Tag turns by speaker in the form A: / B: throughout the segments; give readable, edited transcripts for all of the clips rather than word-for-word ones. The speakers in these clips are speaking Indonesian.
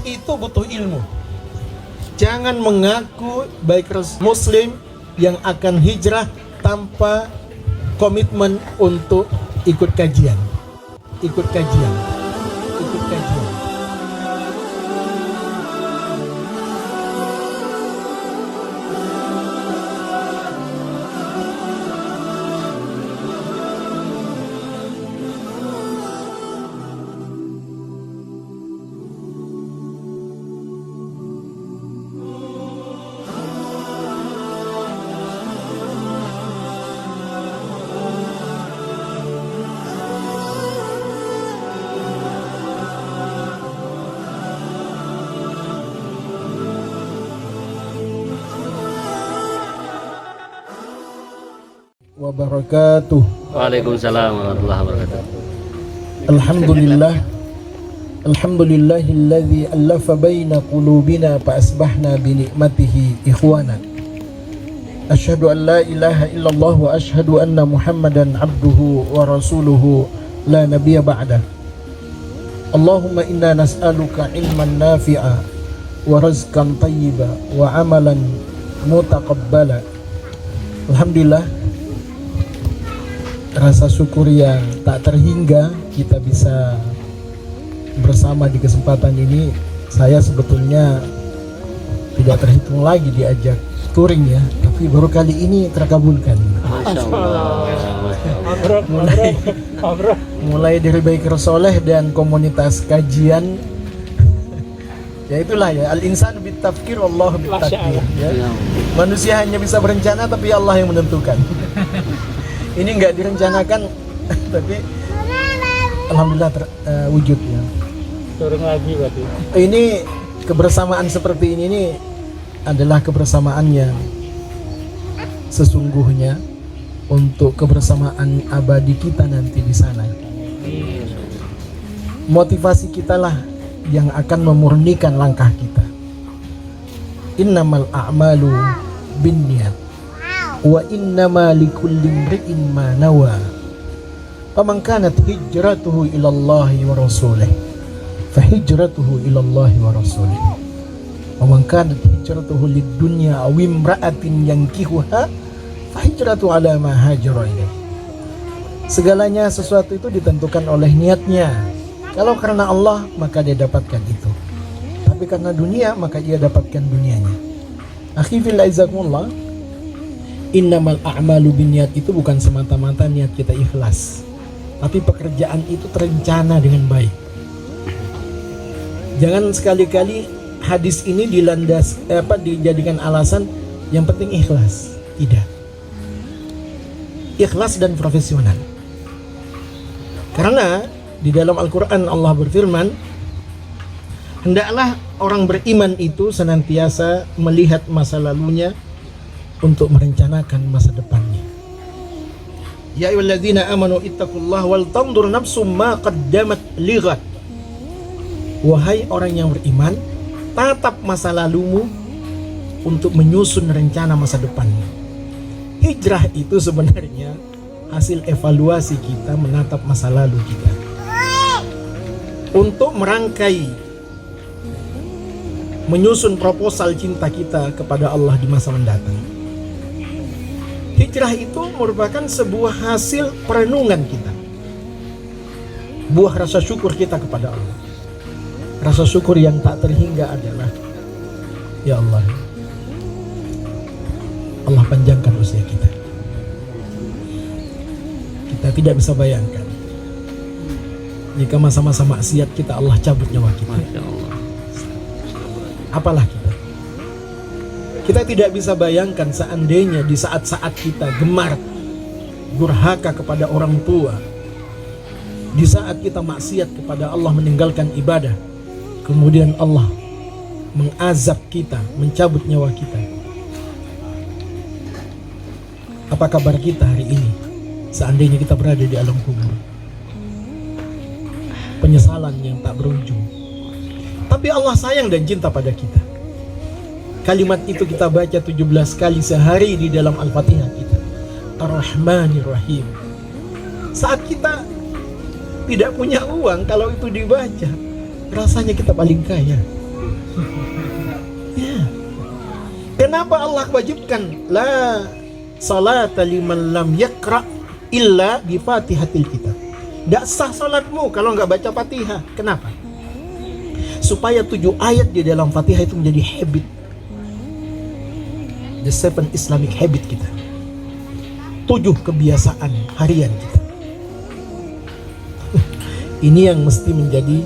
A: itu butuh ilmu. Jangan mengaku baik muslim yang akan hijrah tanpa komitmen untuk ikut kajian. Ikut kajian. Wabarakatuh.
B: Waalaikumsalam warahmatullahi wabarakatuh.
A: Alhamdulillahilladzi allafa baina qulubina fa asbahna bi ni'matihi ikhwana. Asyhadu an la ilaha illallah wa asyhadu anna Muhammadan abduhu wa rasuluhu la nabiyya ba'da. Allahumma inna nas'aluka ilman nafi'a wa rizqan thayyiba wa amalan mutaqabbala. Alhamdulillah, rasa syukur yang tak terhingga kita bisa bersama di kesempatan ini. Saya sebetulnya tidak terhitung lagi diajak touring ya, tapi baru kali ini terkabulkan. Mulai dari Baikir Soleh dan komunitas kajian. Ya itulah ya, al-insan bitafkir wallahu bitakdir ya. Manusia hanya bisa berencana tapi Allah yang menentukan. Ini nggak direncanakan tapi alhamdulillah wujud ya.
C: Turun lagi berarti.
A: Ini kebersamaan seperti ini adalah kebersamaan yang sesungguhnya untuk kebersamaan abadi kita nanti di sana. Motivasi kita lah yang akan memurnikan langkah kita. Innamal a'malu binniyat wa innama likulli imri'in ma nawa. Faman kanat hijratuhu ila Allah wa rasulih fa hijratuhu ila Allah wa rasulih. Wa man kanat hijratuhu lid-dunya aw imra'atin yankihuha fa hijratu ala ma hajara ilaih. Segalanya sesuatu itu ditentukan oleh niatnya. Kalau karena Allah maka dia dapatkan itu. Tapi karena dunia maka dia dapatkan dunianya. Akhi fillah izakumullah, innamal a'malu binniyat itu bukan semata-mata niat kita ikhlas, tapi pekerjaan itu terencana dengan baik. Jangan sekali-kali hadis ini dijadikan alasan yang penting ikhlas. Tidak. Ikhlas dan profesional. Karena di dalam Al-Quran Allah berfirman, hendaklah orang beriman itu senantiasa melihat masa lalunya untuk merencanakan masa depannya. Ya ayyuhalladzina amanu ittaqullaha wal tanzur nafsum ma qaddamat lighad. Wahai orang yang beriman, tatap masa lalumu untuk menyusun rencana masa depannya. Hijrah itu sebenarnya hasil evaluasi kita menatap masa lalu kita untuk merangkai, menyusun proposal cinta kita kepada Allah di masa mendatang. Hijrah itu merupakan sebuah hasil perenungan kita, buah rasa syukur kita kepada Allah. Rasa syukur yang tak terhingga adalah, ya Allah, Allah panjangkan usia kita. Kita tidak bisa bayangkan jika masa-masa maksiat kita Allah cabut nyawa kita. Apalah kita. Kita tidak bisa bayangkan seandainya di saat-saat kita gemar durhaka kepada orang tua, di saat kita maksiat kepada Allah, meninggalkan ibadah, kemudian Allah mengazab kita, mencabut nyawa kita. Apa kabar kita hari ini seandainya kita berada di alam kubur? Penyesalan yang tak berujung. Tapi Allah sayang dan cinta pada kita. Kalimat itu kita baca 17 kali sehari di dalam Al-Fatihah kita. Ar-Rahmanir Rahim. Saat kita tidak punya uang, kalau itu dibaca, rasanya kita paling kaya. Ya. Kenapa Allah wajibkan la salata liman lam yaqra illa bi Fatihatil Kitab? Tidak sah salatmu kalau nggak baca Fatihah. Kenapa? Supaya 7 ayat di dalam Fatihah itu menjadi habit. The 7 Islamic habit kita. 7 kebiasaan harian kita. Ini yang mesti menjadi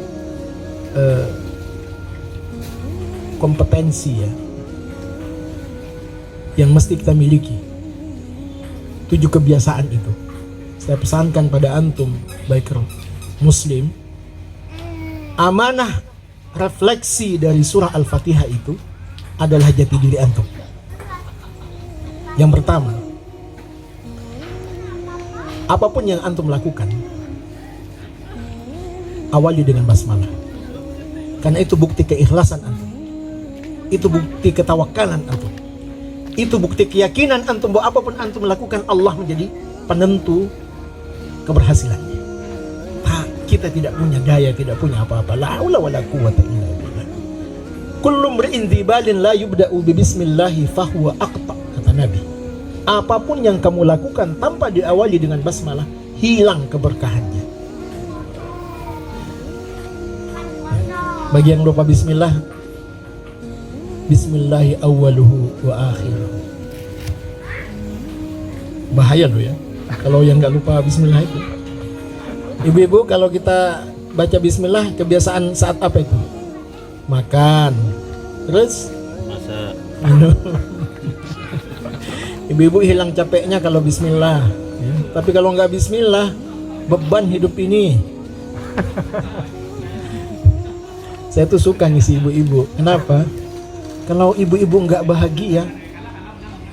A: kompetensi ya, yang mesti kita miliki. 7 kebiasaan itu saya pesankan pada antum baik muslim. Amanah refleksi dari surah Al-Fatihah itu adalah jati diri antum. Yang pertama, apapun yang antum lakukan, awali dengan basmalah. Karena itu bukti keikhlasan antum. Itu bukti ketawakalan antum. Itu bukti keyakinan antum bahwa apapun antum lakukan, Allah menjadi penentu keberhasilannya. Kita tidak punya daya, tidak punya apa-apa. La haula wala quwwata illa billah. Kullu mri'in dzibalin la yubda'u bi bismillah fahuwa aqta, kata Nabi. Apapun yang kamu lakukan tanpa diawali dengan basmalah, hilang keberkahannya. Bagi yang lupa bismillah, bismillahi awwaluhu wa akhiruhu. Bahaya loh ya kalau yang nggak lupa bismillah itu. Ibu-ibu, kalau kita baca bismillah, kebiasaan saat apa itu? Makan, terus
B: Masa
A: minum. Ibu-ibu hilang capeknya kalau bismillah ya. Tapi kalau nggak bismillah, beban hidup ini. Saya tuh suka ngisi ibu-ibu. Kenapa? Kalau ibu-ibu nggak bahagia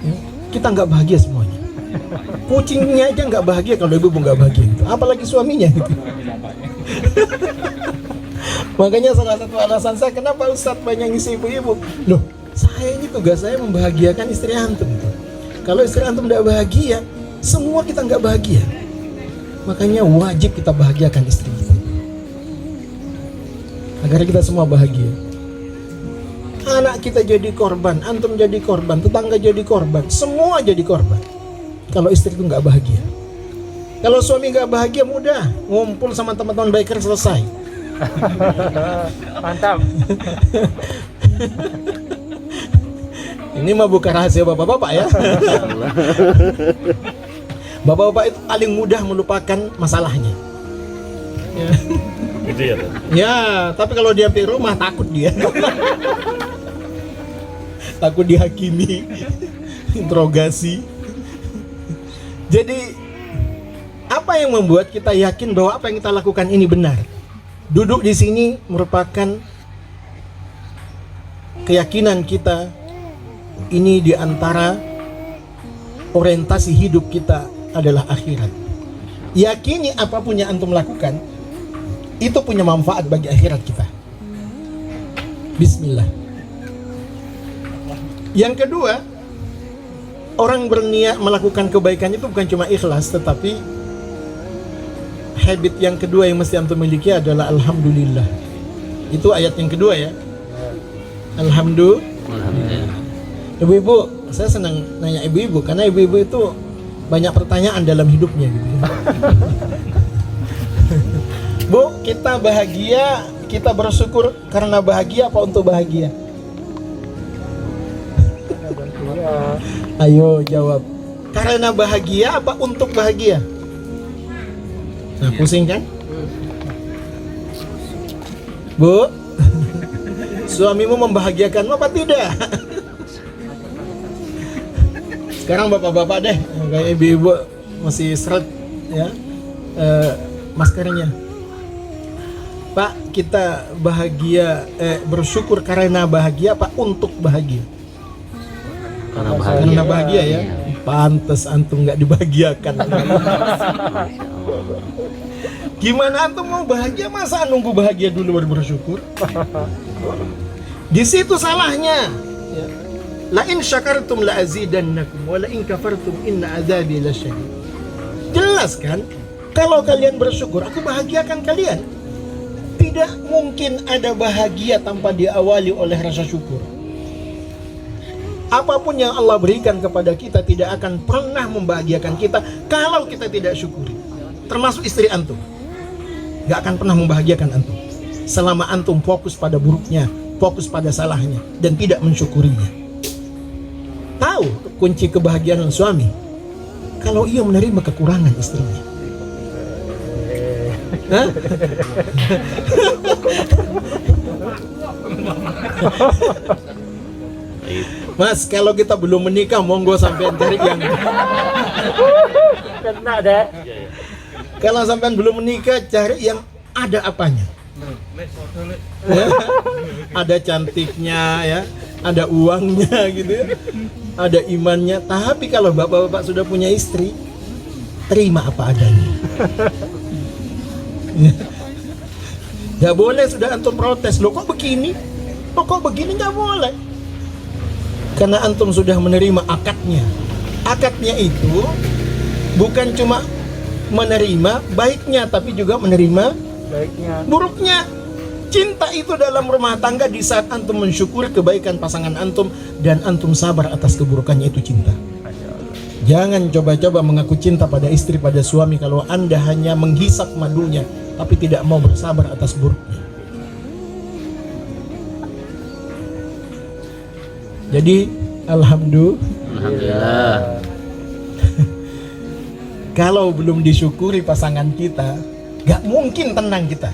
A: ya, kita nggak bahagia semuanya. Kucingnya aja nggak bahagia kalau ibu nggak bahagia gitu. Apalagi suaminya gitu. Makanya salah satu alasan saya kenapa Ustadz banyak ngisi ibu-ibu. Loh, saya ini tugas saya membahagiakan istri antum gitu. Kalau istri antum nggak bahagia, semua kita nggak bahagia. Makanya wajib kita bahagiakan istri kita agar kita semua bahagia. Anak kita jadi korban, antum jadi korban, tetangga jadi korban, semua jadi korban kalau istri itu nggak bahagia. Kalau suami nggak bahagia, mudah ngumpul sama teman-teman biker, selesai.
C: Mantap.
A: Ini mah bukan rahasia bapak-bapak ya. Bapak-bapak itu paling mudah melupakan masalahnya ya.
B: gitu ya.
A: Ya, tapi kalau dia di rumah takut dia. Takut dihakimi, interogasi. Jadi apa yang membuat kita yakin bahwa apa yang kita lakukan ini benar? Duduk di sini merupakan keyakinan kita. Ini di antara orientasi hidup kita adalah akhirat. Yakini apapun yang antum lakukan itu punya manfaat bagi akhirat kita. Bismillah. Yang kedua, orang berniat melakukan kebaikan itu bukan cuma ikhlas, tetapi habit yang kedua yang mesti antum miliki adalah alhamdulillah. Itu ayat yang kedua ya. Alhamdulillah. Ibu-ibu, saya senang nanya ibu-ibu karena ibu-ibu itu banyak pertanyaan dalam hidupnya gitu ya. Bu, kita bahagia, kita bersyukur karena bahagia apa untuk bahagia? Ayo jawab. Karena bahagia apa untuk bahagia? Nah, pusing kan? Bu, suamimu membahagiakanmu apa tidak? Sekarang bapak-bapak deh, kayak ibu-ibu masih seret ya maskernya. Pak, kita bahagia, bersyukur karena bahagia apa untuk bahagia? Karena bahagia ya. Pantes antum nggak dibahagiakan. Gimana antum mau bahagia, masa nunggu bahagia dulu baru bersyukur? Di situ salahnya. La in syakartum la azidannakum wa la in kafartum inna azabi lasyadid. Jelas kan? Kalau kalian bersyukur, aku bahagiakan kalian. Tidak mungkin ada bahagia tanpa diawali oleh rasa syukur. Apapun yang Allah berikan kepada kita tidak akan pernah membahagiakan kita kalau kita tidak syukuri. Termasuk istri antum, gak akan pernah membahagiakan antum selama antum fokus pada buruknya, fokus pada salahnya, dan tidak mensyukurinya. Tahu kunci kebahagiaan suami? Kalau ia menerima kekurangan istrinya. Hah? Mas, kalau kita belum menikah, monggo sampean cari yang
C: Kena deh.
A: kalau sampean belum menikah, cari yang ada apanya. Ya, ada cantiknya ya, ada uangnya gitu ya, ada imannya. Tapi kalau bapak-bapak sudah punya istri, terima apa adanya. Gak boleh sudah antum protes, loh kok begini, gak boleh. Karena antum sudah menerima akadnya. Akadnya itu bukan cuma menerima baiknya, tapi juga menerima
C: Baiknya.
A: buruknya. Cinta itu dalam rumah tangga di saat antum mensyukuri kebaikan pasangan antum dan antum sabar atas keburukannya, itu cinta. Jangan coba-coba mengaku cinta pada istri, pada suami kalau anda hanya menghisap madunya tapi tidak mau bersabar atas buruknya. Jadi alhamdulillah, kalau belum disyukuri pasangan kita, gak mungkin tenang kita.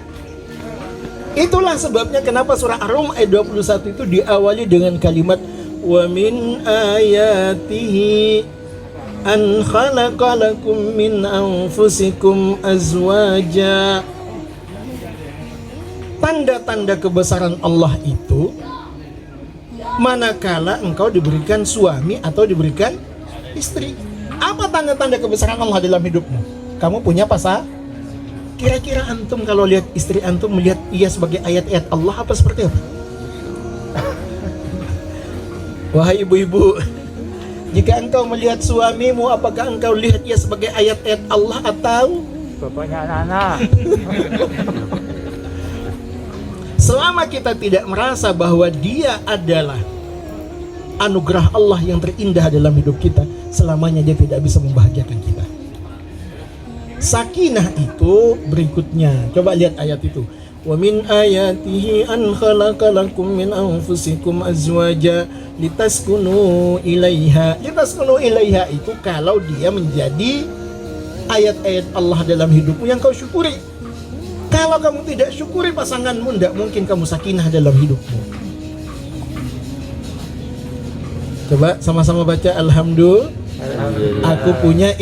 A: Itulah sebabnya kenapa surah Ar-Rum ayat 21 itu diawali dengan kalimat wa min ayatihi an khalaqalakum min anfusikum azwaja. Tanda-tanda kebesaran Allah itu manakala engkau diberikan suami atau diberikan istri. Apa tanda-tanda kebesaran Allah dalam hidupmu? Kamu punya pasangan? Kira-kira antum kalau lihat istri antum, melihat ia sebagai ayat-ayat Allah apa seperti apa? Wahai ibu-ibu, jika engkau melihat suamimu, apakah engkau lihat ia sebagai ayat-ayat Allah atau
C: Bapaknya anak-anak.
A: selama kita tidak merasa bahwa dia adalah anugerah Allah yang terindah dalam hidup kita, selamanya dia tidak bisa membahagiakan kita. Sakinah itu berikutnya. Coba lihat ayat itu. Wa min ayatihi an khalaqalakum min anfusikum azwaja litaskunu ilaiha. Litaskunu ilaiha itu kalau dia menjadi ayat-ayat Allah dalam hidupmu yang kau syukuri. Kalau kamu tidak syukuri pasanganmu, tidak mungkin kamu sakinah dalam hidupmu. Coba sama-sama baca Alhamdulillah. Aku punya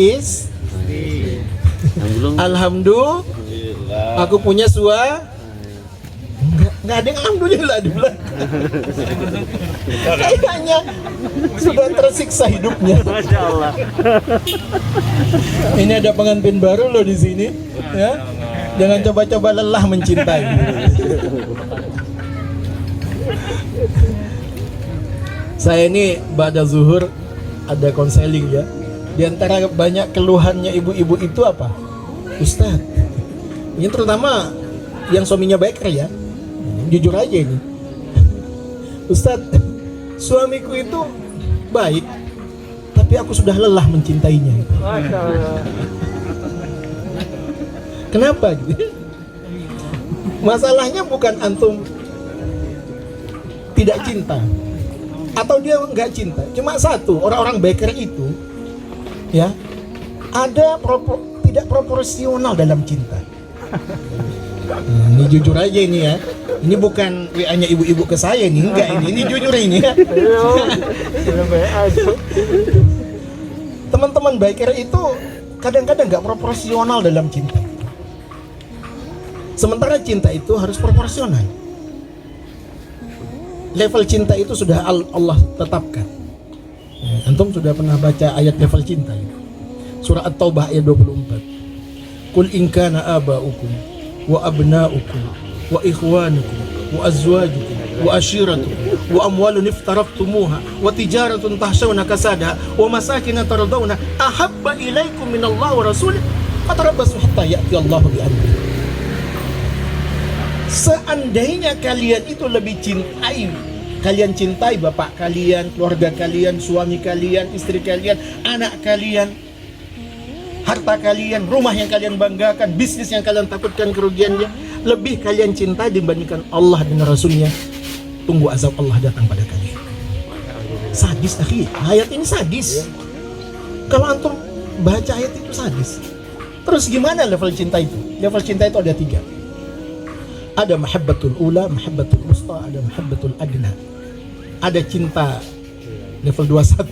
A: Alhamdulillah. Aku punya Enggak ada yang alhamdulillah di belakang. Kayaknya sudah tersiksa hidupnya.
C: Masya Allah.
A: Ini ada pengantin baru loh di sini, ya. Jangan coba-coba lelah mencintai. Saya ini pada zuhur ada konseling ya. Di antara banyak keluhannya ibu-ibu itu apa? Ustadz, ini terutama yang suaminya biker ya. Jujur aja ini, Ustadz, suamiku itu baik, tapi aku sudah lelah mencintainya.
C: Masya Allah.
A: Kenapa gitu? Masalahnya bukan antum tidak cinta atau dia nggak cinta. Cuma satu, orang-orang biker itu ya ada tidak proporsional dalam cinta. Ini jujur aja ini ya. Ini bukan WA-nya ibu-ibu ke saya nih, enggak ini jujur ini ya. Teman-teman biker itu kadang-kadang nggak proporsional dalam cinta. Sementara cinta itu harus proporsional. Level cinta itu sudah Allah tetapkan. Antum sudah pernah baca ayat level cinta itu. Surah At-Taubah ayat 24. Qul in kana aba'ukum wa abna'ukum wa ikhwanukum wa azwajukum wa ashiratukum wa amwalun iftaraftumuha wa tijaratun tahshawna kasadaha wa masakin tardawna ahabba ilaikum minallahi wa rasulih fatarabbasu hatta ya'ti Allahu bi amrihi. Seandainya kalian itu lebih cintai, kalian cintai bapak kalian, keluarga kalian, suami kalian, istri kalian, anak kalian, harta kalian, rumah yang kalian banggakan, bisnis yang kalian takutkan kerugiannya, lebih kalian cintai dibandingkan Allah dan Rasulnya, tunggu azab Allah datang pada kalian. Sadis, akhi. Ayat ini sadis. Kalau antum baca ayat itu sadis. Terus gimana level cinta itu? Level cinta itu ada 3. Ada mahabbatul ula, mahabbatul wusta, ada mahabbatul adna. Ada cinta level 21.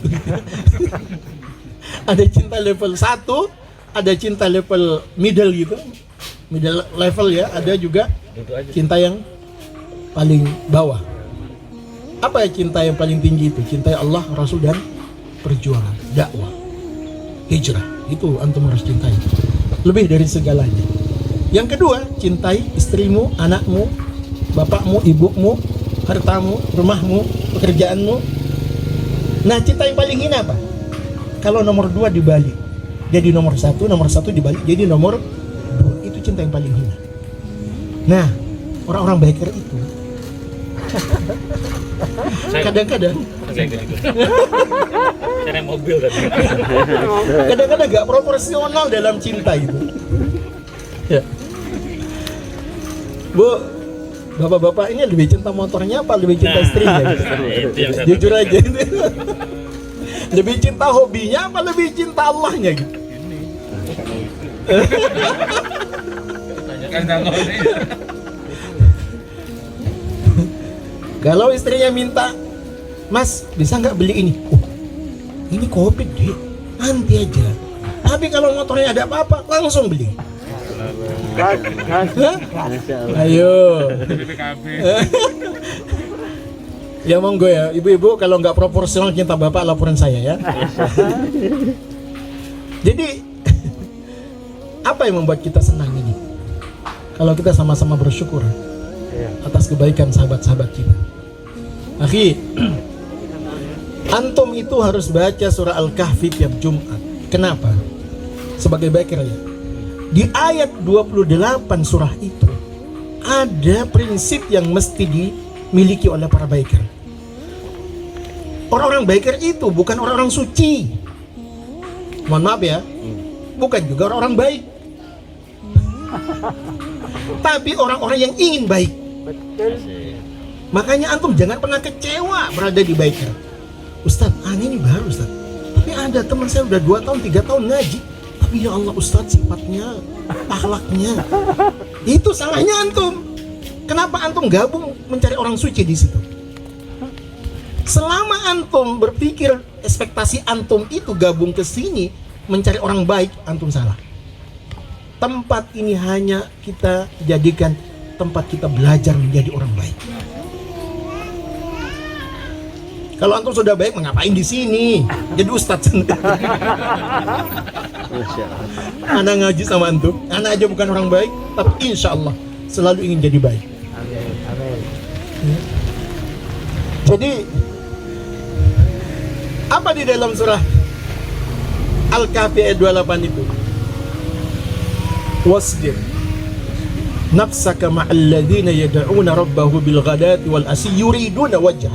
A: Ada cinta level 1, ada cinta level middle gitu. Middle level ya, ada juga cinta yang paling bawah. Apa ya cinta yang paling tinggi itu? Cintai Allah, Rasul dan perjuangan, dakwah, hijrah. Itu antum harus cintai. Lebih dari segalanya. Yang kedua, cintai istrimu, anakmu, bapakmu, ibumu, hartamu, rumahmu, pekerjaanmu. Nah, cinta yang paling hina apa? Kalau nomor 2 dibalik jadi nomor 1, nomor 1 dibalik jadi nomor 2. Itu cinta yang paling hina. Nah, orang-orang biker itu kadang-kadang
B: saya naik mobil tadi.
A: kadang-kadang gak proporsional dalam cinta itu. Ya. Bu, bapak-bapak ini lebih cinta motornya apa lebih cinta istrinya?
B: Itu yang saya
A: Jujur
B: takutkan.
A: aja itu. Lebih cinta hobinya apa lebih cinta Allahnya gitu? Kalau istrinya minta, Mas bisa nggak beli ini? Ini Covid deh, nanti aja. Tapi kalau motornya ada apa-apa langsung beli. Hah? Ayo. Ya monggo ya, ibu-ibu kalau nggak proporsional cinta bapak laporan saya ya. Jadi apa yang membuat kita senang ini? Kalau kita sama-sama bersyukur atas kebaikan sahabat-sahabat kita. Akhi, antum itu harus baca surah Al-Kahfi tiap Jumat. Kenapa? Sebagai biker ya. Di ayat 28 surah itu ada prinsip yang mesti dimiliki oleh para biker. Orang-orang biker itu bukan orang-orang suci. Mohon maaf ya. Bukan juga orang-orang baik. Tapi orang-orang yang ingin baik. Makanya antum jangan pernah kecewa berada di biker. Ustaz, aneh ini baru Ustaz. Tapi ada teman saya udah 2 tahun, 3 tahun ngaji. Tapi ya Allah Ustaz, sifatnya, akhlaknya. Itu salahnya antum. Kenapa antum gabung mencari orang suci di situ? Selama antum berpikir ekspektasi antum itu gabung ke sini mencari orang baik, antum salah. Tempat ini hanya kita jadikan tempat kita belajar menjadi orang baik. Kalau antum sudah baik, mengapain di sini? Jadi ustadz. Anak ngaji sama antum, anak aja bukan orang baik, tapi insya Allah selalu ingin jadi baik.
C: Amin. Amin.
A: Jadi apa di dalam surah Al-Kahfi ayat 28 itu? Wasbir nafsaka ma'al ladzina yad'una rabbahu bil ghadati wal asyi yuriduna wajha.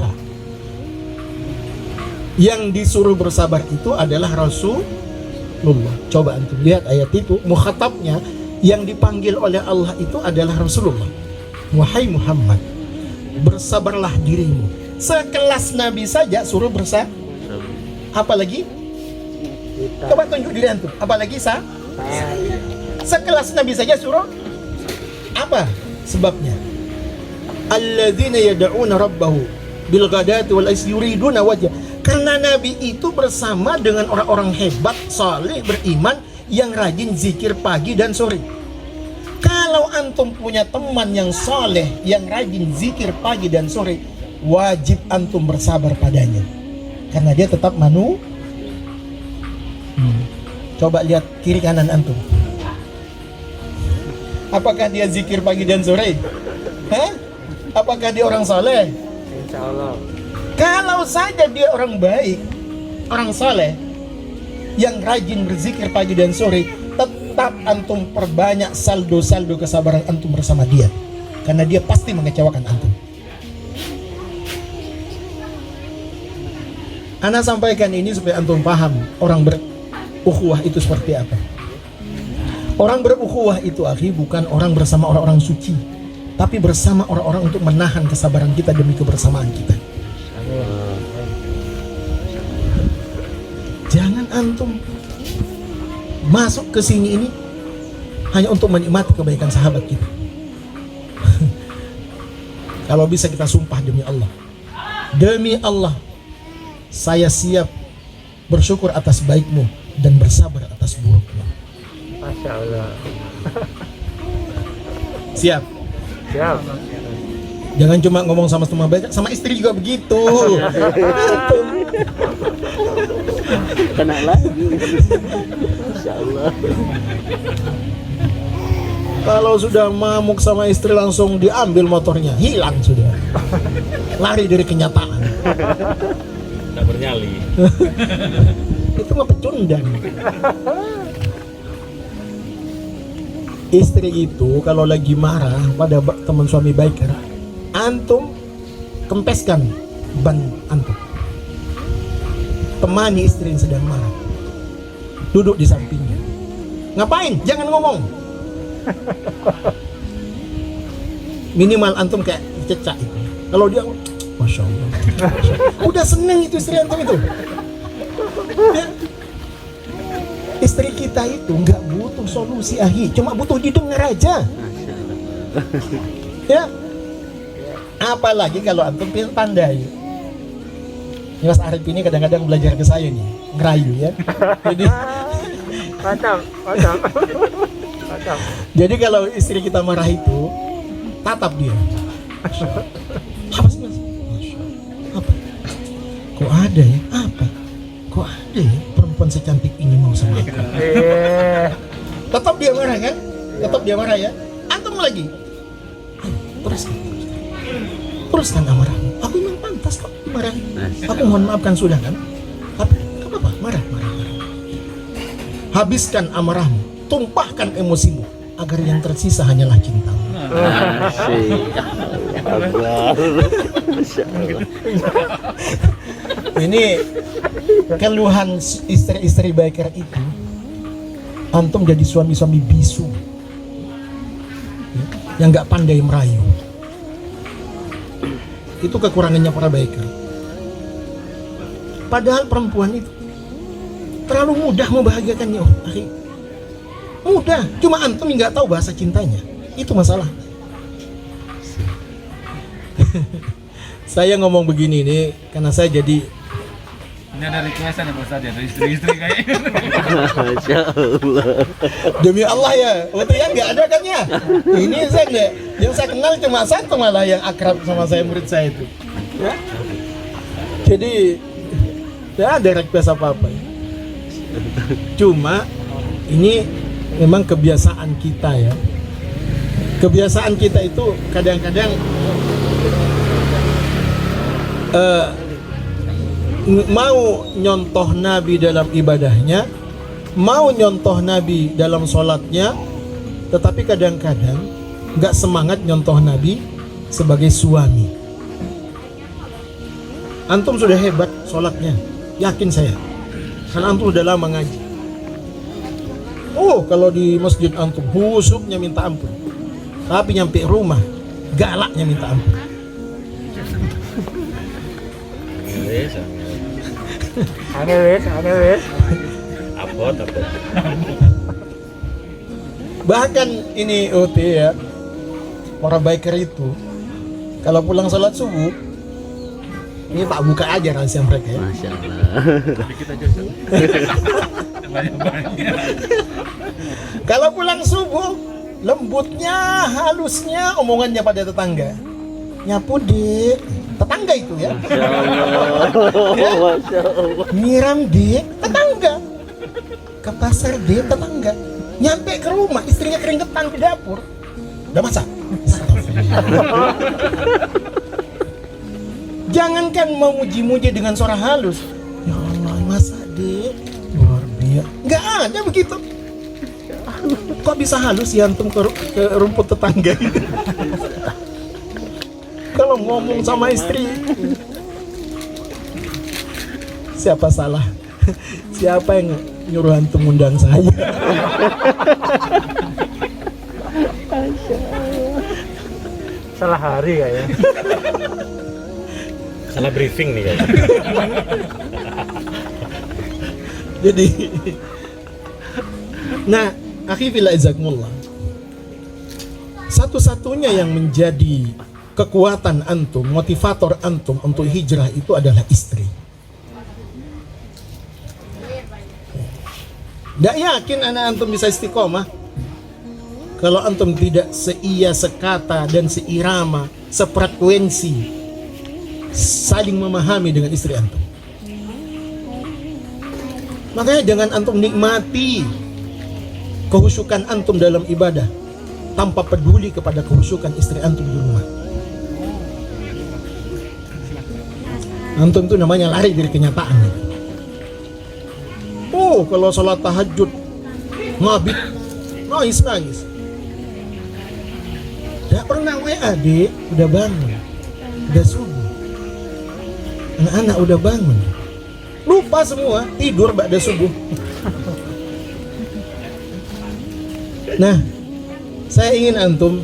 A: Yang disuruh bersabar itu adalah Rasulullah. Coba antum lihat ayat itu, mukhatabnya yang dipanggil oleh Allah itu adalah Rasulullah. Wahai Muhammad, bersabarlah dirimu. Sekelas Nabi saja suruh bersabar. Apalagi? Coba tunjuk diri antum. Apalagi sekelas Nabi saja suruh. Apa sebabnya? Alladzina yad'una rabbahu bil ghadati wal asyi yuriduna wajha. Karena Nabi itu bersama dengan orang-orang hebat, saleh, beriman yang rajin zikir pagi dan sore. Kalau antum punya teman yang saleh, yang rajin zikir pagi dan sore, wajib antum bersabar padanya. Karena dia tetap Coba lihat kiri kanan antum. Apakah dia zikir pagi dan sore? Hah? Apakah dia orang saleh?
C: Insya Allah.
A: Kalau saja dia orang baik, orang saleh, yang rajin berzikir pagi dan sore, tetap antum perbanyak saldo-saldo kesabaran antum bersama dia. karena dia pasti mengecewakan antum. Ana sampaikan ini supaya antum paham orang berukhuwah itu seperti apa. Orang berukhuwah itu akhi bukan orang bersama orang-orang suci, tapi bersama orang-orang untuk menahan kesabaran kita demi kebersamaan kita. Jangan antum masuk ke sini ini hanya untuk menikmati kebaikan sahabat kita. Kalau bisa kita sumpah demi Allah. Demi Allah, saya siap bersyukur atas baikmu dan bersabar atas burukmu.
C: Masya Allah.
A: Siap.
C: Siap.
A: Jangan cuma ngomong sama teman baik, sama istri juga begitu.
D: Kena lagi. Masya Allah.
A: Kalau sudah mamuk sama istri langsung diambil motornya, hilang sudah. Lari dari kenyataan.
B: Nggak bernyali.
A: Itu mah pecundang. Istri itu kalau lagi marah pada teman suami biker, antum kempeskan ban antum. Temani istri yang sedang marah. Duduk di sampingnya. Ngapain? Jangan ngomong. Minimal antum kayak cecak itu. Kalau dia, Masya Allah, Masya Allah. Udah seneng itu istri antum itu. Ya. Istri kita itu nggak butuh solusi ahi, cuma butuh didengar aja. Ya. Apalagi kalau antum pandai. Mas Arif ini kadang-kadang belajar ke saya nih, ngerayu ya. Jadi
C: Mantap.
A: jadi kalau istri kita marah itu, tatap dia. Apa sih mas? Apa? Kok ada ya? Apa? Kok ada ya perempuan secantik ini mau sama aku? Tetap dia marah kan? Tetap dia marah ya. Antum lagi. Teruskan amarahmu. Aku memang pantas kok marah. Aku mohon maafkan sudah kan? Tapi gak apa-apa, marah. Habiskan amarahmu, tumpahkan emosimu, agar yang tersisa hanyalah cintamu.
D: Masya Allah.
A: Ini keluhan istri-istri biker itu. Antum jadi suami-suami bisu yang gak pandai merayu. Itu kekurangannya para biker. Padahal perempuan itu terlalu mudah membahagiakannya. Mudah, cuma antum nggak tahu bahasa cintanya. Itu masalah. Saya ngomong begini nih karena saya jadi
B: Ini ada requestan ya Pak Ustadz ya, dari istri-istri kayak
D: Masya Allah.
A: demi Allah ya, waktu ya nggak ada kan ya. Ini saya nggak, yang saya kenal cuma satu malah yang akrab sama saya, murid saya itu. Ya. Jadi tidak ada request apa-apa. Cuma ini memang kebiasaan kita ya. Kebiasaan kita itu kadang-kadang mau nyontoh Nabi dalam ibadahnya, mau nyontoh Nabi dalam sholatnya, tetapi kadang-kadang nggak semangat nyontoh Nabi sebagai suami. Antum sudah hebat sholatnya, yakin saya, karena antum udah lama ngaji. Oh, kalau di masjid antum husuknya minta ampun, tapi nyampe rumah galaknya minta ampun.
C: Aneh wes.
B: Apot.
A: Bahkan ini OT ya, orang biker itu kalau pulang sholat subuh, ini tak buka aja rahasia mereka ya.
D: Masya Allah.
B: Tapi kita jujur. Banyak-banyak.
A: Kalau pulang subuh, lembutnya, halusnya omongannya pada tetangga. Nyapu dek, tetangga itu ya.
D: Masya Allah. Masya Allah.
A: Nyiram dek, tetangga. Ke pasar dek, tetangga. Nyampe ke rumah, istrinya keringetan di dapur. Udah masak? Jangankan mau muji-muji dengan suara halus. Ya Allah, masak dek. Luar biasa. Nggak ada begitu. Kok bisa halus ya antum ke rumput tetangga gitu? kalau ngomong sama istri. Siapa salah? Siapa yang nyuruh antum undang saya?
C: Salah hari kayaknya.
B: Salah briefing nih guys.
A: Jadi, nah, akhi fillah izakumullah, satu-satunya yang menjadi kekuatan antum, motivator antum untuk hijrah itu adalah istri. Tidak yakin anak antum bisa istiqomah kalau antum tidak seia, sekata, dan seirama, sefrekuensi, saling memahami dengan istri antum. Makanya jangan antum nikmati kehusukan antum dalam ibadah tanpa peduli kepada kehusukan istri antum di rumah. Antum itu namanya lari dari kenyataan. Oh, kalau sholat tahajud ngabit, nangis. Tidak pernah WA, Dek, udah bangun, udah subuh, anak-anak udah bangun. Lupa semua, tidur ba'da subuh. Nah, saya ingin antum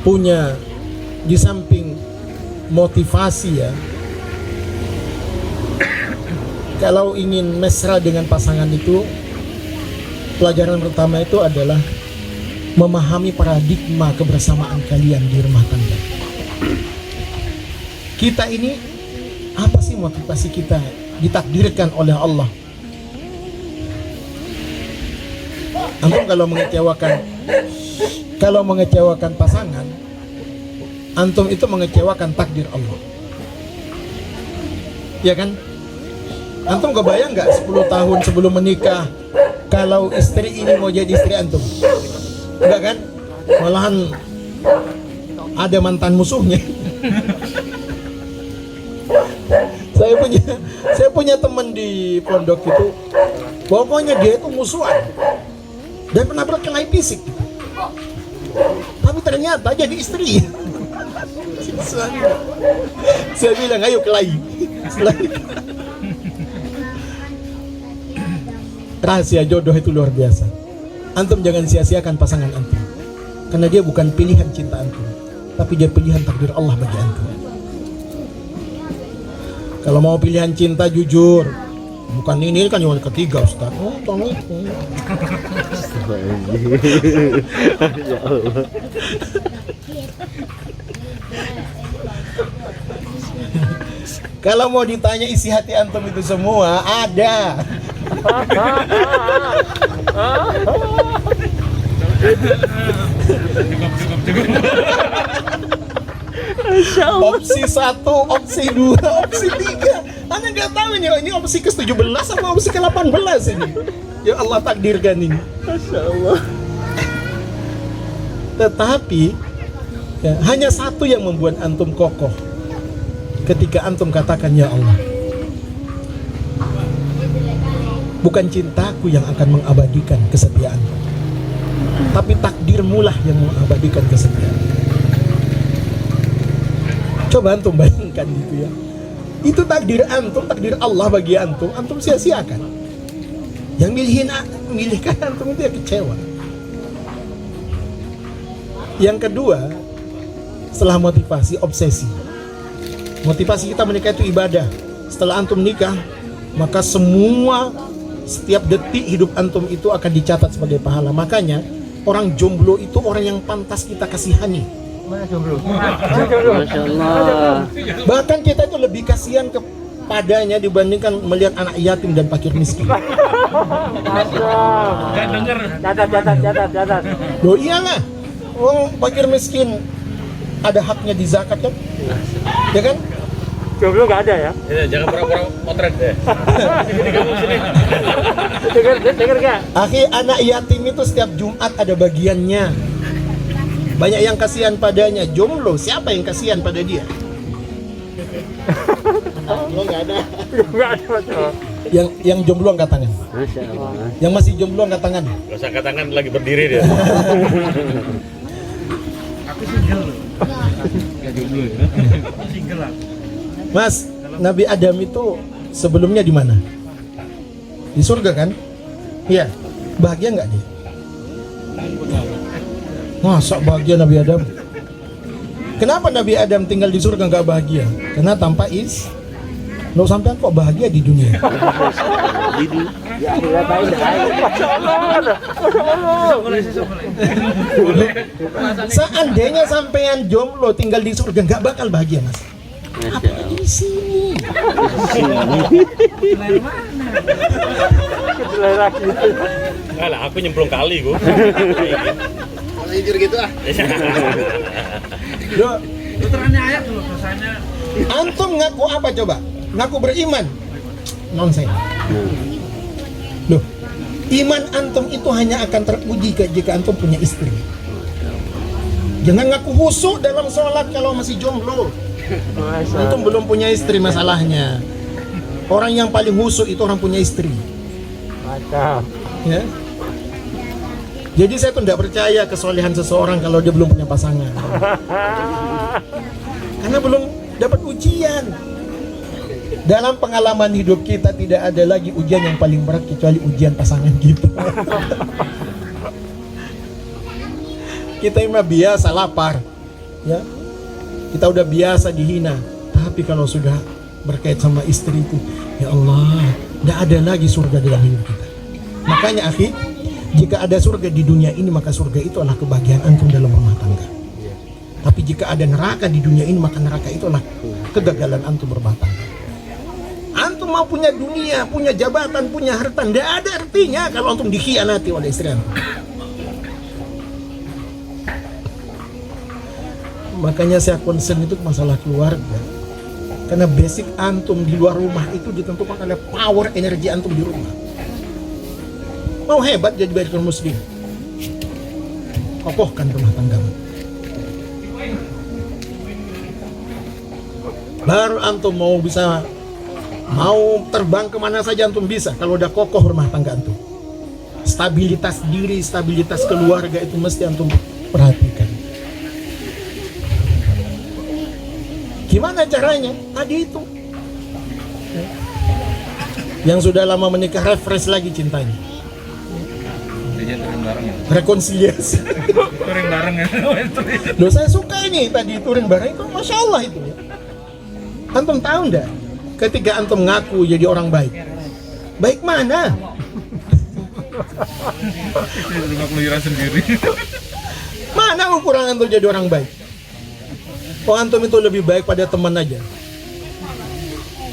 A: punya di samping motivasi ya, kalau ingin mesra dengan pasangan itu, pelajaran pertama itu adalah memahami paradigma kebersamaan kalian di rumah tangga. Kita ini, apa sih motivasi kita ditakdirkan oleh Allah? Antum kalau mengecewakan pasangan, antum itu mengecewakan takdir Allah. Ya kan? Antum kebayang nggak 10 tahun sebelum menikah kalau istri ini mau jadi istri antum? Enggak kan? Malahan ada mantan musuhnya. Saya punya teman di pondok itu, pokoknya dia itu musuhan dan pernah berkelahi fisik, tapi ternyata jadi istri. Saya bilang, ayo kelahi. Rahasia jodoh itu luar biasa. Antum jangan sia-siakan pasangan antum, karena dia bukan pilihan cinta antum, tapi dia pilihan takdir Allah bagi antum. Kalau mau pilihan cinta jujur, bukan ini kan yang ketiga Ustaz. Oh, tolong.
D: Ya Allah.
A: Kalau mau ditanya isi hati antum itu semua ada. Opsi 1, opsi 2, opsi 3. Anda nggak tahu ini opsi ke-17 atau opsi ke-18 ini. Ya Allah takdirkan ini.
D: Masya Allah.
A: Tetapi ya, hanya satu yang membuat antum kokoh. Ketika antum katakan, ya Allah, bukan cintaku yang akan mengabadikan kesetiaanmu, tapi takdirmu lah yang mengabadikan kesetiaan. Coba antum bayangkan gitu ya. Itu takdir antum, takdir Allah bagi antum, antum sia-siakan. Yang milihkan antum itu ya kecewa. Yang kedua, setelah motivasi, obsesi. Motivasi kita menikah itu ibadah. Setelah antum nikah, maka setiap detik hidup antum itu akan dicatat sebagai pahala. Makanya orang jomblo itu orang yang pantas kita kasihani.
C: Mana jomblo?
D: Masya Allah.
A: Bahkan kita itu lebih kasihan kepadanya dibandingkan melihat anak yatim dan fakir miskin.
B: Gak denger.
C: Catat.
A: Loh iyalah, orang fakir miskin ada haknya di zakat kan? Ya kan?
C: Jomblo nggak ada ya?
B: Jangan pura-pura potret deh. Sini kamu sini.
C: Dengar nggak?
A: Akhi, anak yatim itu setiap Jumat ada bagiannya. Banyak yang kasihan padanya. Jomblo, siapa yang kasihan pada dia? Lo nggak ada.
C: Nggak ada Mas.
A: Yang jomblo angkat tangan.
D: Masya Allah.
A: Yang masih jomblo angkat tangan.
B: Gak usah angkat tangan, lagi berdiri dia.
A: Mas, Nabi Adam itu sebelumnya di mana? Di surga kan? Iya. Bahagia nggak dia? Masa bahagia Nabi Adam? Kenapa Nabi Adam tinggal di surga nggak bahagia? Karena tanpa lo sampean kok bahagia di dunia?
C: Masya Allah.
A: Seandainya sampean jomblo tinggal di surga nggak bakal bahagia, Mas.
D: Masya Allah.
A: Di sini.
C: Selera kita.
E: Enggak lah, aku nyemplung kali gua.
A: Loh,
B: Tuterannya ayat dulu dosanya.
A: antum ngaku apa coba? Ngaku beriman? Nonsen. Loh, iman antum itu hanya akan teruji jika antum punya istri. Jangan ngaku khusyuk dalam sholat kalau masih jomblo. Antum belum punya istri masalahnya. Orang yang paling khusyuk itu orang punya istri.
C: Mantap.
A: Ya. Jadi saya tuh tidak percaya kesolehan seseorang kalau dia belum punya pasangan. Karena belum dapat ujian. Dalam pengalaman hidup kita tidak ada lagi ujian yang paling berat kecuali ujian pasangan kita. Kita mah biasa lapar, ya. Kita udah biasa dihina. Tapi kalau sudah berkait sama istri itu, ya Allah, tidak ada lagi surga dalam hidup kita. Makanya akhi, jika ada surga di dunia ini, maka surga itu adalah kebahagiaan antum dalam rumah tangga. Tapi jika ada neraka di dunia ini, maka neraka itu adalah kegagalan antum berumah tangga. Antum mau punya dunia, punya jabatan, punya harta, tidak ada artinya kalau antum dikhianati oleh istri antum. Makanya saya concern itu masalah keluarga. Karena basic antum di luar rumah itu ditentukan oleh power energi antum di rumah. Mau hebat jadi baikkan muslim, kokohkan rumah tanggamu. Baru antum mau terbang kemana saja antum bisa kalau udah kokoh rumah tangga antum. Stabilitas diri, stabilitas keluarga itu mesti antum perhatikan. Gimana caranya? Tadi itu. Yang sudah lama menikah refresh lagi cintanya.
B: Jadi touring bareng ya.
A: Rekonsiliasi.
B: Touring bareng ya.
A: Loh saya suka ini tadi touring bareng itu, masya Allah itu. Antum tahu ndak? Ketika antum ngaku jadi orang baik, baik mana?
B: Rumah keluyuran sendiri.
A: Mana ukuran antum jadi orang baik? Oh antum itu lebih baik pada teman aja.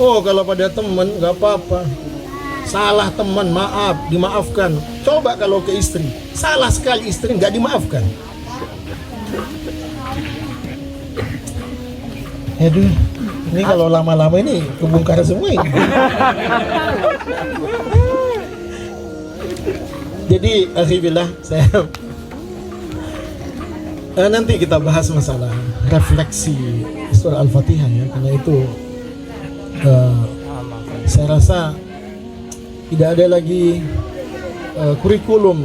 A: Oh kalau pada teman nggak apa-apa. Salah teman, maaf, dimaafkan. Coba kalau ke istri, salah sekali istri nggak dimaafkan. Aduh, ini kalau lama-lama ini kebongkar semua ini. Jadi alhamdulillah saya nanti kita bahas masalah refleksi surah Al-Fatihah ya, karena itu saya rasa tidak ada lagi kurikulum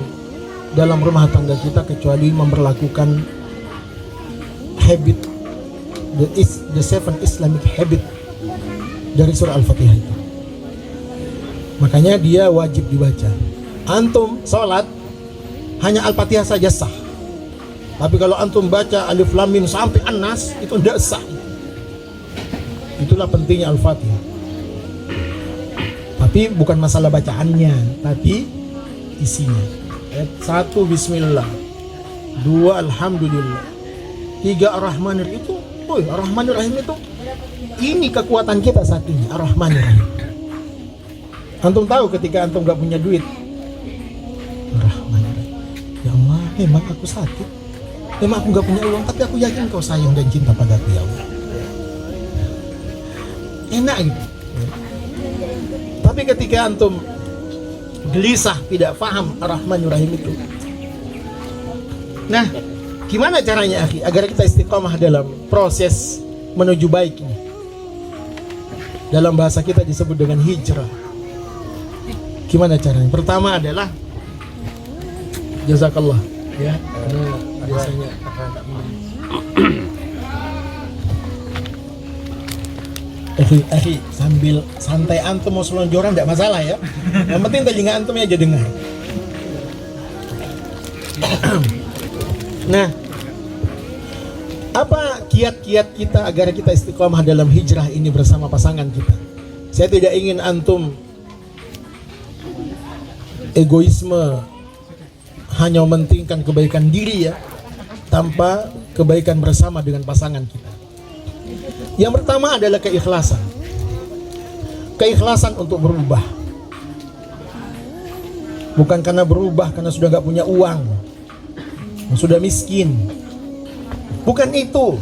A: dalam rumah tangga kita kecuali memperlakukan habit, the seven Islamic habit dari surah Al-Fatihah itu. Makanya dia wajib dibaca. Antum sholat hanya Al-Fatihah saja sah. Tapi kalau antum baca Alif Lam Mim sampai An-Nas itu tidak sah. Itulah pentingnya Al-Fatihah. Tapi bukan masalah bacaannya, tapi isinya. Satu Bismillah, dua Alhamdulillah, tiga Ar-Rahmanir itu, Ar-Rahmanir Rahim itu, ini kekuatan kita saat ini, Ar-Rahmanir Rahim. Antum tahu ketika antum gak punya duit, Ar-Rahmanir Rahim, ya Allah, memang aku sakit. Memang aku gak punya uang, tapi aku yakin kau sayang dan cinta padaku ya Allah. Enak gitu. Tapi ketika antum gelisah, tidak paham Ar-Rahmanir Rahim itu. Nah, gimana caranya akhi agar kita istiqamah dalam proses menuju baik ini? Dalam bahasa kita disebut dengan hijrah. Gimana caranya? Pertama adalah jazakallah ya, karena biasanya Akhi, sambil santai antum mau selonjoran tidak masalah ya. Yang penting telinga antum aja dengar. Nah, apa kiat-kiat kita agar kita istiqomah dalam hijrah ini bersama pasangan kita? Saya tidak ingin antum egoisme hanya mementingkan kebaikan diri ya, tanpa kebaikan bersama dengan pasangan kita. Yang pertama adalah keikhlasan. Keikhlasan untuk berubah. Bukan karena berubah karena sudah gak punya uang, sudah miskin. Bukan itu.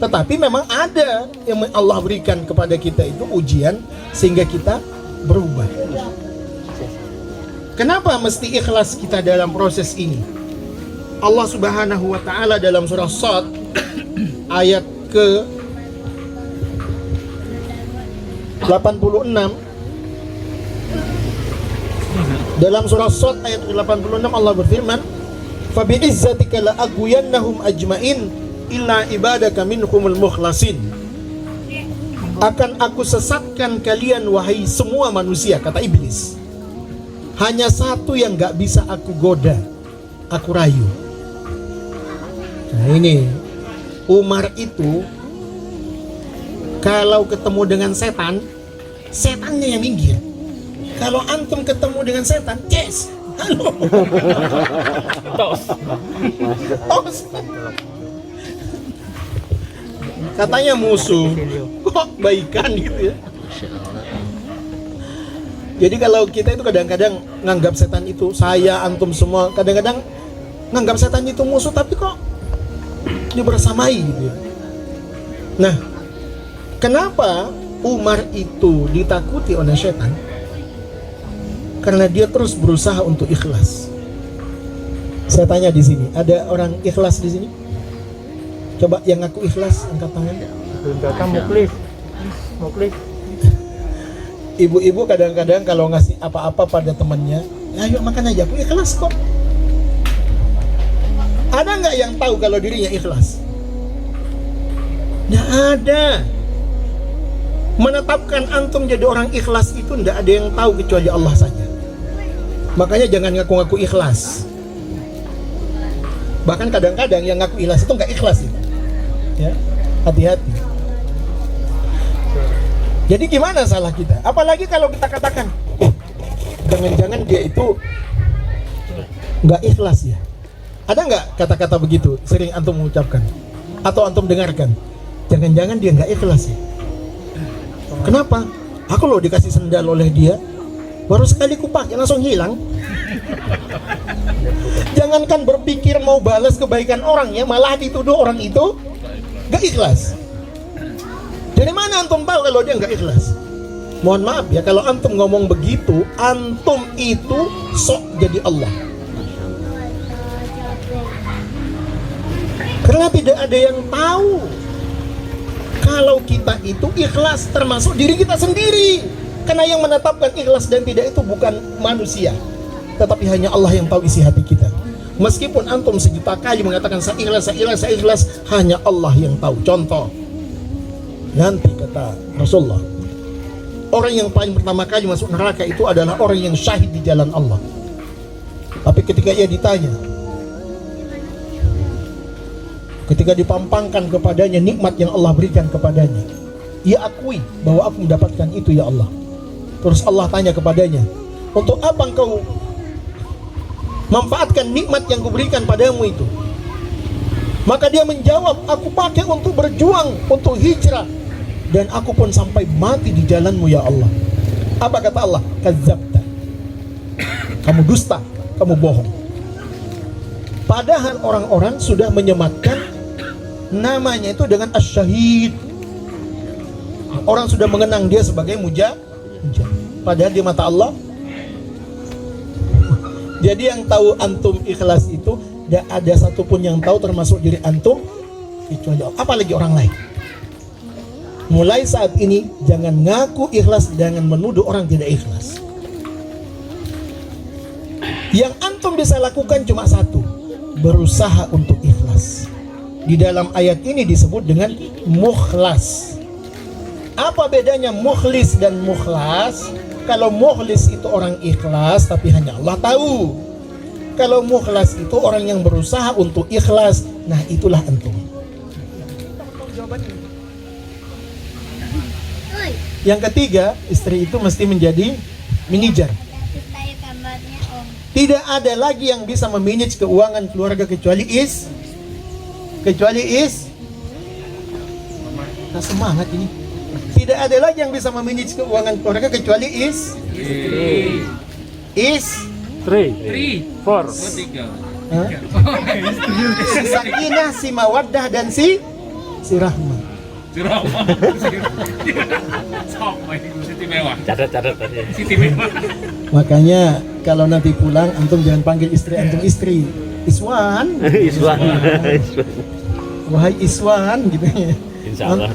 A: Tetapi memang ada yang Allah berikan kepada kita itu ujian sehingga kita berubah. Kenapa mesti ikhlas kita dalam proses ini? Allah Subhanahu wa taala dalam surah Shad ayat ke 86, dalam surah Shad ayat ke 86 Allah berfirman, "Fa bi'izzatika la aghwiyannahum ajmain illa ibadaka minhumul mukhlasin." Akan aku sesatkan kalian wahai semua manusia, kata iblis. Hanya satu yang gak bisa aku goda, aku rayu. Nah ini Umar itu kalau ketemu dengan setan, setannya yang minggir. Kalau antum ketemu dengan setan, yes, halo, tos. Katanya musuh, kok baikan gitu ya. Jadi kalau kita itu kadang-kadang nganggap setan itu, saya, antum semua, kadang-kadang nganggap setan itu musuh, tapi kok dibersamai gitu ya. Nah, kenapa Umar itu ditakuti oleh setan? Karena dia terus berusaha untuk ikhlas. Saya tanya di sini, ada orang ikhlas di sini? Coba yang ngaku ikhlas, angkat tangan.
C: Datang muklis.
A: Ibu-ibu kadang-kadang kalau ngasih apa-apa pada temannya, ayo makan aja, aku ikhlas kok. Ada nggak yang tahu kalau dirinya ikhlas? Nggak ada. Menetapkan antum jadi orang ikhlas itu nggak ada yang tahu kecuali Allah saja. Makanya jangan ngaku-ngaku ikhlas. Bahkan kadang-kadang yang ngaku ikhlas itu nggak ikhlas itu. Ya, hati-hati. Jadi gimana salah kita? Apalagi kalau kita katakan, jangan-jangan dia itu nggak ikhlas ya. Ada nggak kata-kata begitu sering antum mengucapkan atau antum dengarkan? Jangan-jangan dia nggak ikhlas ya. Kenapa? Aku loh dikasih sendal oleh dia, baru sekali kupakai langsung hilang. Jangankan berpikir mau balas kebaikan orang ya, malah dituduh orang itu nggak ikhlas. Dari mana antum tahu kalau dia nggak ikhlas? Mohon maaf ya, kalau antum ngomong begitu, antum itu sok jadi Allah. Karena tidak ada yang tahu kalau kita itu ikhlas, termasuk diri kita sendiri. Karena yang menetapkan ikhlas dan tidak itu bukan manusia, tetapi hanya Allah yang tahu isi hati kita. Meskipun antum sejuta kali mengatakan saya ikhlas, hanya Allah yang tahu. Contoh, nanti kata Rasulullah, orang yang paling pertama kali masuk neraka itu adalah orang yang syahid di jalan Allah. Tapi ketika ia ditanya, ketika dipampangkan kepadanya nikmat yang Allah berikan kepadanya, ia akui bahwa aku mendapatkan itu ya Allah. Terus Allah tanya kepadanya, untuk apa engkau manfaatkan nikmat yang kuberikan padamu itu? Maka dia menjawab, aku pakai untuk berjuang, untuk hijrah, dan aku pun sampai mati di jalanmu ya Allah. Apa kata Allah? Kadzabta, kamu dusta, kamu bohong. Padahal orang-orang sudah menyematkan namanya itu dengan asyahid. Orang sudah mengenang dia sebagai mujahid. Padahal di mata Allah. Jadi yang tahu antum ikhlas itu tidak ada satupun yang tahu termasuk diri antum kecuali Allah. Apalagi orang lain. Mulai saat ini jangan ngaku ikhlas, jangan menuduh orang tidak ikhlas. Yang antum bisa lakukan cuma satu, berusaha untuk ikhlas. Di dalam ayat ini disebut dengan mukhlas. Apa bedanya mukhlis dan mukhlas? Kalau mukhlis itu orang ikhlas tapi hanya Allah tahu. Kalau mukhlas itu orang yang berusaha untuk ikhlas. Nah, itulah antum. Yang ketiga, istri itu mesti menjadi manajer. Tidak ada lagi yang bisa memanage keuangan keluarga kecuali nah, semangat ini. Tidak ada lagi yang bisa memanage keuangan keluarga kecuali
C: Three, four.
A: Hah? Si Sakinah, si Mawaddah, dan si Rahmah.
B: Siti mewah.
E: Catat tadi.
B: Siti mewah.
A: Makanya kalau nanti pulang antum jangan panggil istri antum istri. Iswan.
D: Iswan.
A: Wahai Iswan gitu ya.
E: Insya Allah.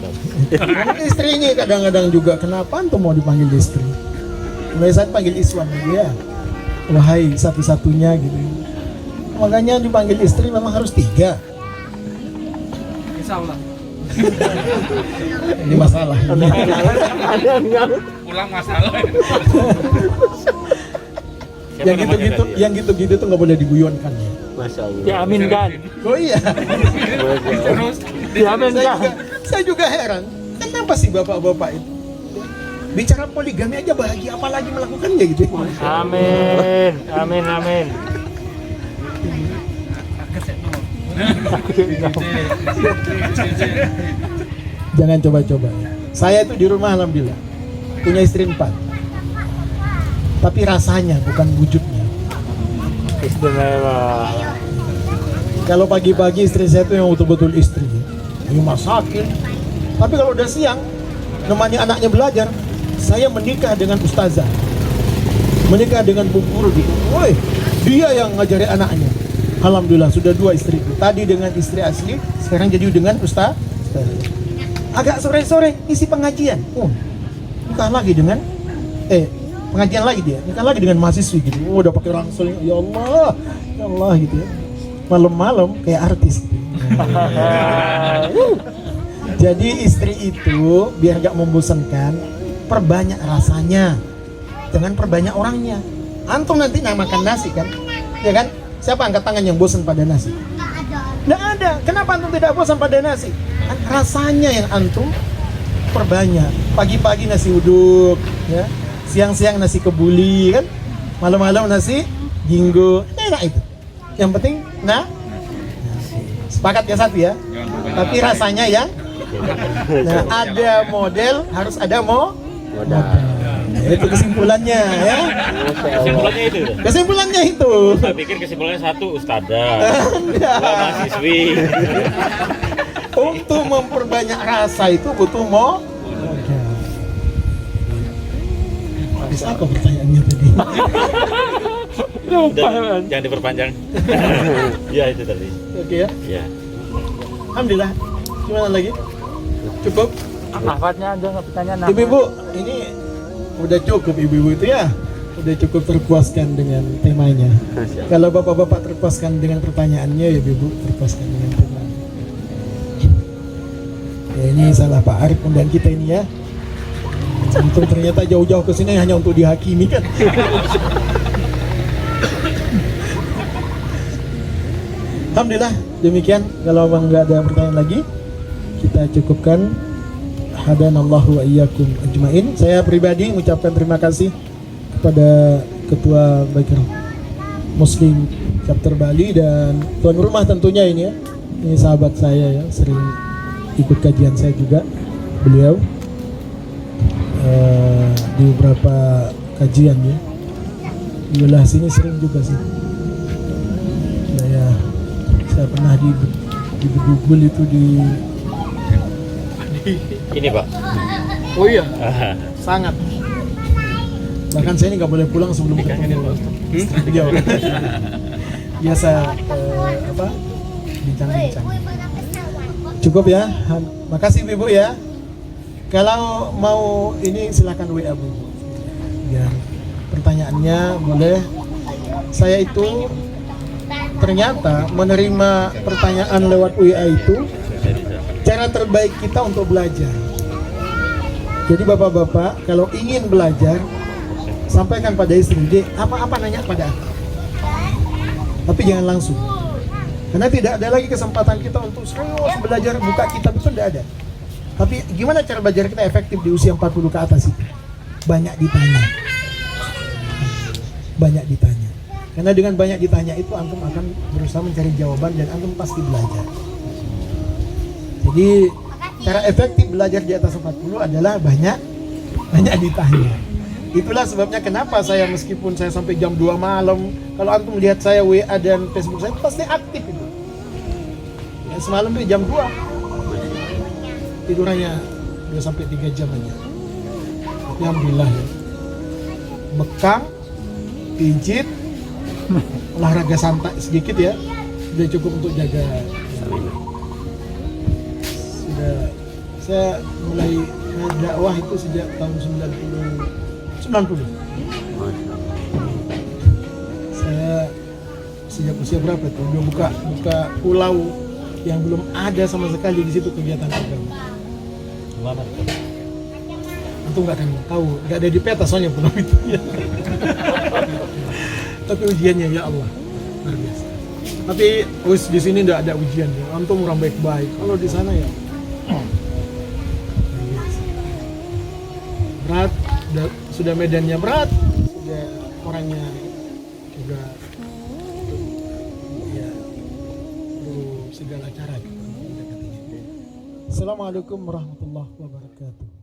A: Karena istrinya kadang-kadang juga kenapa antum mau dipanggil istri? Mulai saat panggil Iswan dia. Wahai satu-satunya gitu. Makanya dipanggil istri memang harus 3.
B: Insya Allah.
A: Ini masalah.
D: Ada nyaut.
B: Pulang masalah.
A: Yang gitu-gitu tuh nggak boleh diguyonkan ya.
D: Masya Allah.
C: Diaminkan.
A: Oh iya.
B: Terus
C: Diaminkan.
A: Saya juga heran. Kenapa sih bapak-bapak itu bicara poligami aja bahagia, apalagi melakukannya gitu?
C: Amin.
A: Jangan coba-coba. Saya itu di rumah alhamdulillah punya istri 4. Tapi rasanya bukan wujudnya.
C: Istimewa.
A: Kalau pagi-pagi istri saya itu yang betul-betul istri. Yang masakin. Tapi kalau udah siang nemani anaknya belajar, saya menikah dengan ustazah. Menikah dengan bu guru gitu. Woi, dia yang ngajari anaknya. Alhamdulillah sudah 2 istriku. Tadi dengan istri asli, sekarang jadi dengan ustaz. Agak sore-sore isi pengajian. Nikah lagi dengan pengajian lagi dia. Nikah lagi dengan mahasiswi gitu. Udah pakai ransel. Ya Allah gitu ya. Malam-malam kayak artis. Gitu. Jadi istri itu biar gak membosankan, perbanyak rasanya, jangan perbanyak orangnya. Antum nanti nggak makan nasi kan, ya kan? Siapa angkat tangan yang bosan pada nasi? Nggak ada. Kenapa antum tidak bosan pada nasi? Rasanya yang antum perbanyak. Pagi-pagi nasi uduk, ya. Siang-siang nasi kebuli, kan? Malam-malam nasi jinggo, enak itu. Yang penting, sepakat ya satu ya. Tapi rasanya yang, ada model harus ada modal. Itu kesimpulannya ya.
E: Kesimpulannya itu.
A: Kesimpulannya itu.
E: Saya pikir kesimpulannya 1 ustadzah, 2 mahasiswi.
A: Untuk memperbanyak rasa itu butuh Habis apa pertanyaannya tadi?
E: Jangan diperpanjang. Ya itu tadi.
A: Oke ya.
E: Ya.
A: Alhamdulillah. Gimana lagi? Cukup?
C: Ahmadnya aja nggak pertanyaan.
A: Ibu-ibu, ini udah cukup ibu-ibu itu ya. Udah cukup terpuaskan dengan temanya. Kalau bapak-bapak terpuaskan dengan pertanyaannya, ya ibu terpuaskan dengan temanya. Ya, ini salah Pak Arif undang kita ini ya. Untung ternyata jauh-jauh ke sini hanya untuk dihakimi kan. Alhamdulillah demikian. Kalau memang nggak ada pertanyaan lagi, kita cukupkan. Hadanallahu wa iyyakum ajmain. Saya pribadi mengucapkan terima kasih kepada Ketua Bakir Muslim Chapter Bali dan tuan rumah tentunya ini ya. Ini sahabat saya ya, sering ikut kajian saya juga beliau di beberapa kajian ya. Di wilayah sini sering juga sih. Saya pernah di Bedugul itu di
E: Ini Pak.
A: Oh iya, sangat. Bahkan saya ini nggak boleh pulang sebelum ketemu beliau. Biasa bincang-bincang. Cukup ya. Makasih Ibu ya. Kalau mau ini silakan WA Bu. Ya. Pertanyaannya boleh. Saya itu ternyata menerima pertanyaan lewat WA itu cara terbaik kita untuk belajar. Jadi bapak-bapak kalau ingin belajar, sampaikan pada istri, "Dek, apa-apa nanya pada aku." Tapi jangan langsung. Karena tidak ada lagi kesempatan kita untuk serius belajar buka kitab, itu tidak ada. Tapi gimana cara belajar kita efektif di usia 40 ke atas itu? Banyak ditanya. Banyak ditanya. Karena dengan banyak ditanya itu antum akan berusaha mencari jawaban dan antum pasti belajar. Jadi cara efektif belajar di atas 40 adalah banyak ditanya. Itulah sebabnya kenapa saya meskipun saya sampai jam 2 malam, kalau antum lihat saya WA dan Facebook saya pasti aktif itu. Ya, semalam tuh jam 2. Tidurannya 2 sampai 3 jam aja. Tapi alhamdulillah ya. Bekam, pijit, olahraga santai sedikit ya. Sudah cukup untuk jaga. Saya mulai dakwah itu sejak tahun 90. Saya sejak usia berapa tuh? Udah buka pulau yang belum ada sama sekali di situ kegiatan agama.
E: Gimana?
A: Antum nggak akan tahu, nggak ada di peta soalnya pulau itu. Tapi ujiannya ya Allah luar biasa. Tapi di sini nggak ada ujian ya. Antum orang baik-baik. Kalau di sana ya berat, sudah medannya berat, sudah orangnya juga ya perlu segala cara. Assalamualaikum warahmatullahi wabarakatuh.